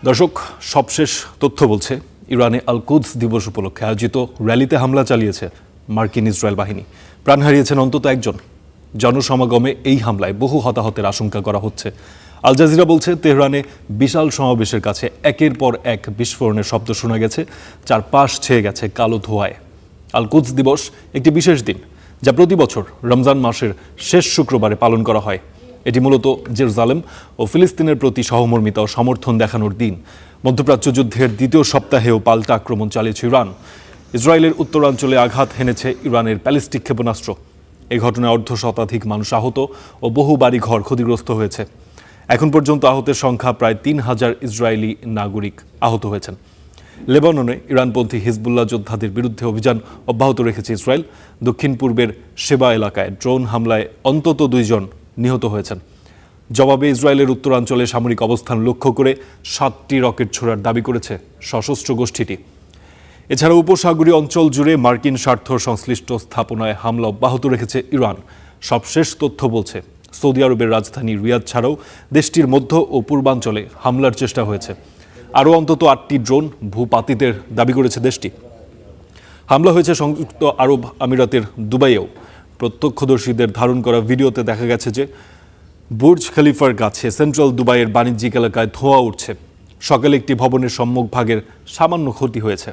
দর্শক, সবশেষ তথ্য বলছে ইরানে আল কুদস দিবস উপলক্ষে আয়োজিত র্যালিতে হামলা চালিয়েছে মার্কিন ইসরায়েল বাহিনী। প্রাণ হারিয়েছেন অন্তত একজন। জনসমাগমে এই হামলায় বহু হতাহতের আশঙ্কা করা হচ্ছে। আল জাজিরা বলছে, তেহরানে বিশাল সমাবেশের কাছে একের পর এক বিস্ফোরণের শব্দ শোনা গেছে, চারপাশ ছেয়ে গেছে কালো ধোঁয়ায়। আল কুদস দিবস একটি বিশেষ দিন, যা প্রতি বছর রমজান মাসের শেষ শুক্রবারে পালন করা হয়। এটি মূলত জেরুজালেম ও ফিলিস্তিনের প্রতি সহমর্মিতা ও সমর্থন দেখানোর দিন। মধ্যপ্রাচ্য যুদ্ধের দ্বিতীয় সপ্তাহেও পাল্টা আক্রমণ চালিয়েছে ইরান। ইসরায়েলের উত্তরাঞ্চলে আঘাত হেনেছে ইরানের ব্যালিস্টিক ক্ষেপণাস্ত্র। এই ঘটনায় অর্ধশতাধিক মানুষ আহত ও বহু বাড়িঘর ক্ষতিগ্রস্ত হয়েছে। এখন পর্যন্ত আহতের সংখ্যা প্রায় ৩,০০০ ইসরায়েলি নাগরিক আহত হয়েছেন। লেবাননে ইরানপন্থী হিজবুল্লাহ যোদ্ধাদের বিরুদ্ধে অভিযান অব্যাহত রেখেছে ইসরায়েল। দক্ষিণ পূর্বের শেবা এলাকায় ড্রোন হামলায় অন্তত ২ জন নিহত হয়েছেন। জবাবে ইসরায়েলের উত্তরাঞ্চলে সামরিক অবস্থান লক্ষ্য করে ৭টি রকেট ছোড়ার দাবি করেছে সশস্ত্র গোষ্ঠীটি। এছাড়া উপসাগরীয় অঞ্চল জুড়ে মার্কিন স্বার্থ সংশ্লিষ্ট স্থাপনায় হামলা অব্যাহত রেখেছে ইরান। সবশেষ তথ্য বলছে, সৌদি আরবের রাজধানী রিয়াদ ছাড়াও দেশটির মধ্য ও পূর্বাঞ্চলে হামলার চেষ্টা হয়েছে। আরও অন্তত ৮টি ড্রোন ভূপাতিতের দাবি করেছে দেশটি। হামলা হয়েছে সংযুক্ত আরব আমিরাতের দুবাইয়েও। প্রত্যক্ষদর্শীদের ধারণ করা ভিডিওতে দেখা গেছে যে বুর্জ খলিফার কাছে সেন্ট্রাল দুবাইয়ের বাণিজ্যিক এলাকায় ধোঁয়া উঠছে। সকালে একটি ভবনের সম্মুখভাগের সামান্য ক্ষতি হয়েছে।